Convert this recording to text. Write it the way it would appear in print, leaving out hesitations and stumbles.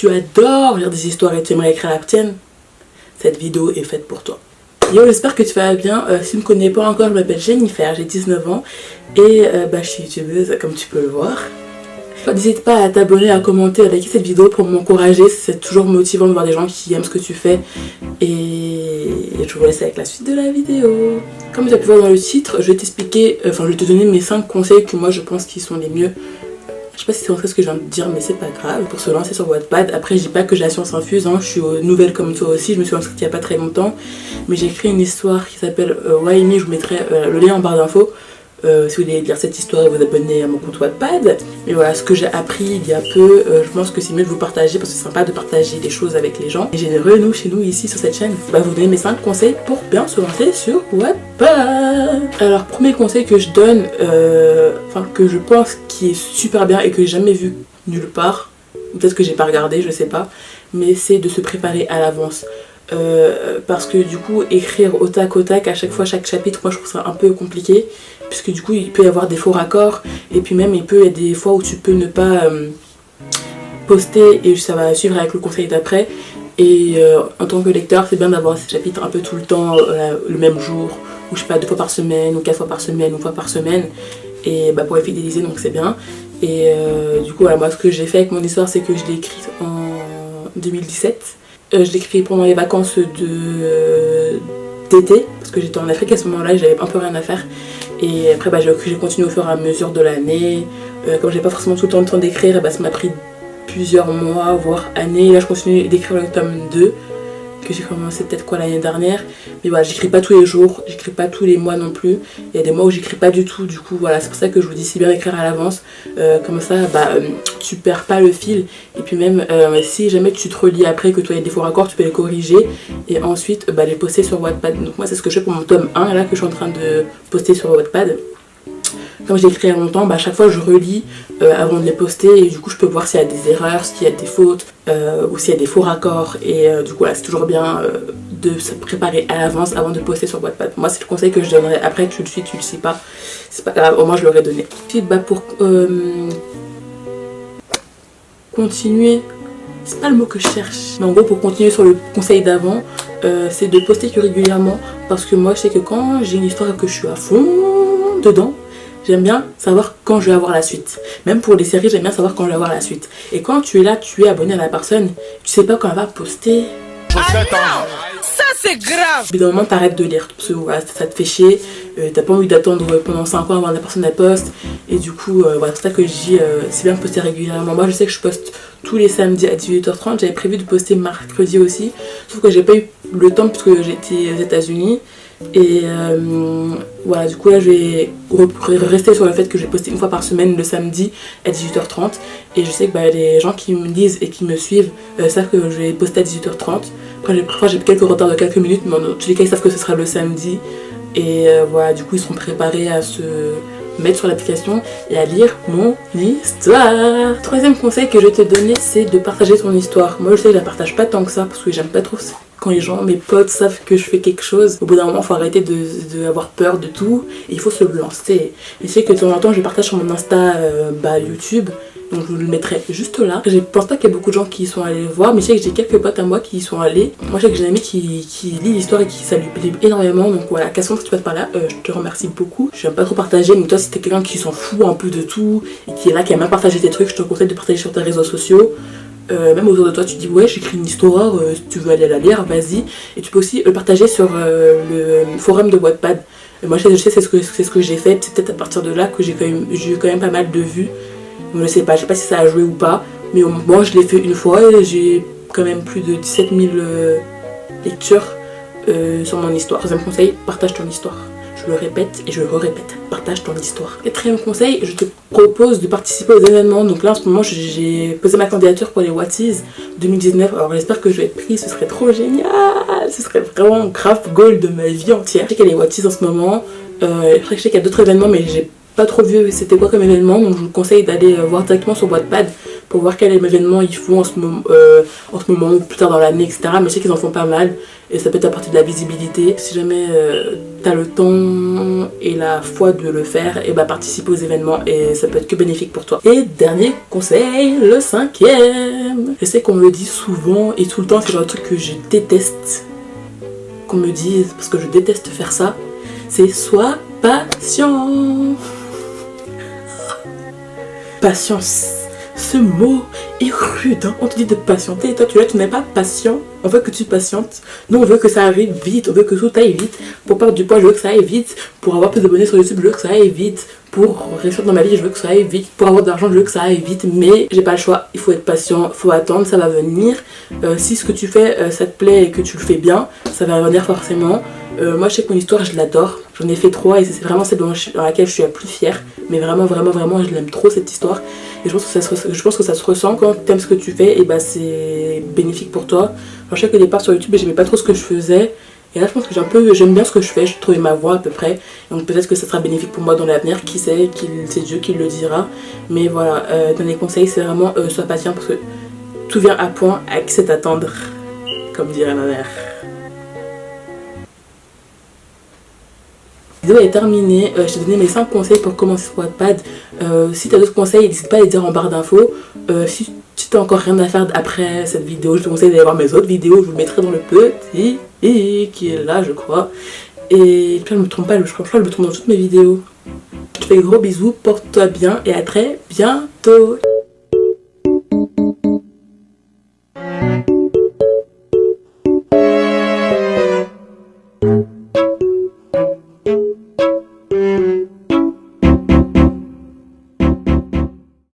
tu adores lire des histoires et tu aimerais écrire la tienne, cette vidéo est faite pour toi. Yo, j'espère que tu vas bien. Si tu ne me connais pas encore, je m'appelle Jennifer, j'ai 19 ans et je suis youtubeuse comme tu peux le voir. N'hésite pas à t'abonner, à commenter, à liker cette vidéo pour m'encourager, c'est toujours motivant de voir des gens qui aiment ce que tu fais. Et je vous laisse avec la suite de la vidéo. Comme tu as pu voir dans le titre, je vais t'expliquer, je vais te donner mes 5 conseils que moi je pense qui sont les mieux. Je sais pas si c'est ce que je viens de dire, mais c'est pas grave, pour se lancer sur Wattpad. Après, je dis pas que j'ai la science infuse, hein. Je suis nouvelle comme toi aussi, je me suis inscrite il y a pas très longtemps. Mais j'ai écrit une histoire qui s'appelle Why Me, je vous mettrai le lien en barre d'infos. Si vous voulez lire cette histoire et vous abonner à mon compte Wattpad. Mais voilà, ce que j'ai appris il y a peu, je pense que c'est mieux de vous partager parce que c'est sympa de partager des choses avec les gens. Et généreux, nous, chez nous, ici sur cette chaîne, vous donner mes 5 conseils pour bien se lancer sur Wattpad. Alors, premier conseil que je donne, que je pense qui est super bien et que j'ai jamais vu nulle part, peut-être que j'ai pas regardé, je sais pas, mais c'est de se préparer à l'avance. Parce que du coup écrire au tac à chaque fois chaque chapitre, moi je trouve ça un peu compliqué puisque du coup il peut y avoir des faux raccords et puis même il peut y avoir des fois où tu peux ne pas poster et ça va suivre avec le conseil d'après. Et en tant que lecteur c'est bien d'avoir ces chapitres un peu tout le temps le même jour, ou je sais pas 2 fois par semaine ou 4 fois par semaine ou 1 fois par semaine, et pour les fidéliser, donc c'est bien. Et du coup voilà, moi ce que j'ai fait avec mon histoire c'est que je l'ai écrite en 2017. Je l'ai écrit pendant les vacances d'été parce que j'étais en Afrique à ce moment-là et j'avais un peu rien à faire. Et après j'ai continué au fur et à mesure de l'année. Comme j'ai pas forcément tout le temps d'écrire, ça m'a pris plusieurs mois voire années. Et là je continue d'écrire le tome 2 que j'ai commencé peut-être l'année dernière. Mais voilà, j'écris pas tous les jours, j'écris pas tous les mois non plus. Il y a des mois où j'écris pas du tout, du coup voilà, c'est pour ça que je vous dis c'est bien d'écrire à l'avance. Comme ça tu perds pas le fil. Et puis même si jamais tu te relis après que toi il y a des faux raccords, tu peux les corriger et ensuite les poster sur Wattpad. Donc moi c'est ce que je fais pour mon tome 1 là que je suis en train de poster sur Wattpad. Comme j'ai écrit il y a longtemps, chaque fois je relis avant de les poster et du coup je peux voir s'il y a des erreurs, s'il y a des fautes ou s'il y a des faux raccords. Et du coup voilà, c'est toujours bien de se préparer à l'avance avant de poster sur Wattpad. Moi c'est le conseil que je donnerais. Après tu le suis, tu le sais pas, c'est pas grave, au moins je l'aurais donné. Ensuite pour continuer, c'est pas le mot que je cherche, mais en gros pour continuer sur le conseil d'avant, c'est de poster plus régulièrement. Parce que moi je sais que quand j'ai une histoire et que je suis à fond dedans, j'aime bien savoir quand je vais avoir la suite. Même pour les séries, j'aime bien savoir quand je vais avoir la suite. Et quand tu es là, tu es abonné à la personne, tu sais pas quand elle va poster. Ah non, ça c'est grave. Au bout d'un moment, t'arrêtes de lire parce que voilà, ça te fait chier. T'as pas envie d'attendre pendant 5 ans avant que la personne elle poste. Et du coup, voilà, c'est ça que je dis, c'est bien de poster régulièrement. Moi, je sais que je poste tous les samedis à 18h30. J'avais prévu de poster mercredi aussi. Sauf que j'ai pas eu le temps parce que j'étais aux États-Unis. Et voilà, du coup là je vais rester sur le fait que je vais poster 1 fois par semaine le samedi à 18h30. Et je sais que les gens qui me lisent et qui me suivent savent que je vais poster à 18h30. Après j'ai quelques retards de quelques minutes, mais dans tous les cas ils savent que ce sera le samedi. Et voilà, du coup ils seront préparés à se mettre sur l'application et à lire mon histoire. Troisième conseil que je vais te donner, c'est de partager ton histoire. Moi je sais que je la partage pas tant que ça parce que j'aime pas trop quand les gens, mes potes savent que je fais quelque chose. Au bout d'un moment il faut arrêter d'avoir peur de tout et il faut se lancer. Et c'est que de temps en temps je partage sur mon Insta YouTube, donc je vous le mettrai juste là. Je pense pas qu'il y a beaucoup de gens qui y sont allés le voir, mais je sais que j'ai quelques potes à moi qui y sont allés. Moi je sais que j'ai un ami qui lit l'histoire et qui ça lui plaît énormément. Donc voilà, Cassandre, si tu passes par là, je te remercie beaucoup. Je n'aime pas trop partager, mais toi si t'es quelqu'un qui s'en fout un peu de tout et qui est là, qui aime bien partager tes trucs, je te conseille de partager sur tes réseaux sociaux. Même autour de toi tu dis ouais j'écris une histoire, si tu veux aller la lire, vas-y. Et tu peux aussi le partager sur le forum de Wattpad. Moi je sais c'est ce que j'ai fait. C'est peut-être à partir de là que j'ai eu quand même pas mal de vues. Je sais pas si ça a joué ou pas, mais au moins je l'ai fait une fois et j'ai quand même plus de 17 000 lectures sur mon histoire. Troisième conseil, partage ton histoire. Je le répète et je le répète, partage ton histoire. Quatrième conseil, je te propose de participer aux événements. Donc là en ce moment j'ai posé ma candidature pour les Watties 2019. Alors j'espère que je vais être prise, ce serait trop génial. Ce serait vraiment grave goal de ma vie entière. Je sais qu'il y a les Watties en ce moment. Je sais qu'il y a d'autres événements mais j'ai pas trop vu c'était quoi comme événement. Donc je vous conseille d'aller voir directement sur Wattpad pour voir quel événement ils font en ce moment ou plus tard dans l'année, etc. Mais je sais qu'ils en font pas mal et ça peut être à partir de la visibilité. Si jamais t'as le temps et la foi de le faire, et bah participe aux événements et ça peut être que bénéfique pour toi. Et dernier conseil, le 5e. Je sais qu'on me le dit souvent et tout le temps, c'est genre un truc que je déteste qu'on me dise parce que je déteste faire ça. C'est sois patient. Patience. Ce mot est rude, hein. On te dit de patienter et toi tu n'es pas patient. On veut que tu patientes. Nous on veut que ça arrive vite, on veut que tout aille vite. Pour perdre du poids, je veux que ça aille vite. Pour avoir plus d'abonnés sur YouTube, je veux que ça aille vite. Pour réussir dans ma vie, je veux que ça aille vite. Pour avoir de l'argent, je veux que ça aille vite. Mais j'ai pas le choix, il faut être patient, il faut attendre, ça va venir. Si ce que tu fais, ça te plaît et que tu le fais bien, ça va venir forcément. Moi je sais que mon histoire je l'adore, j'en ai fait 3 et c'est vraiment celle dans laquelle je suis la plus fière, mais vraiment je l'aime trop cette histoire et je pense que ça se ressent quand tu aimes ce que tu fais et bah c'est bénéfique pour toi. Je sais qu'au départ sur YouTube j'aimais pas trop ce que je faisais et là je pense que j'aime bien ce que je fais, j'ai trouvé ma voie à peu près, donc peut-être que ça sera bénéfique pour moi dans l'avenir, qui sait, c'est Dieu qui le dira, mais voilà, dans les conseils c'est vraiment sois patient parce que tout vient à point, à qui c'est attendre, comme dirait ma mère. La vidéo est terminée, je t'ai donné mes 5 conseils pour commencer sur Wattpad. Si tu as d'autres conseils, n'hésite pas à les dire en barre d'infos. Si tu n'as encore rien à faire après cette vidéo, je te conseille d'aller voir mes autres vidéos, je vous le mettrai dans le petit qui est là je crois. Et puis je me trompe pas, je crois que je me trompe dans toutes mes vidéos. Je te fais gros bisous, porte-toi bien et à très bientôt.